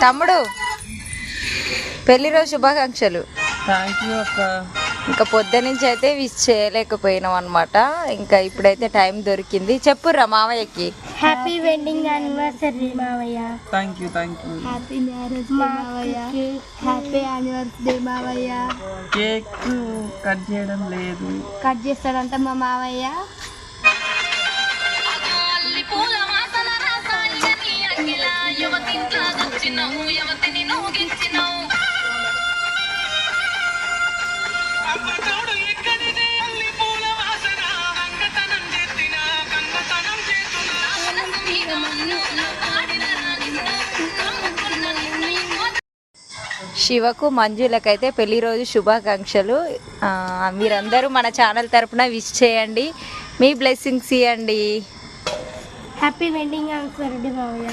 తమ్ముడు పెళ్లి రోజు శుభాకాంక్షలు. థ్యాంక్ యూ అక్క. ఇంకా పొద్దు నుంచి అయితే విష్ చేయలేకపోయినాం అనమాట. ఇంకా ఇప్పుడైతే టైం దొరికింది. చెప్పుర్రా మావయ్యకి. హ్యాపీ వెడ్డింగ్ యానివర్సరీ మావయ్య. Thank you. హ్యాపీ మ్యారేజ్ మావయ్య. హ్యాపీ యానివర్సరీ మావయ్య. కేక్ కట్ చేయడం లేదు. కట్ చేస్తాడంట మా మావయ్య. శివకు మంజులకైతే పెళ్లి రోజు శుభాకాంక్షలు. మీరందరూ మన ఛానల్ తరపున విష్ చేయండి, మీ బ్లెస్సింగ్స్ ఇవ్వండి. హ్యాపీ వెడ్డింగ్ యానివర్సరీ మావయ్య.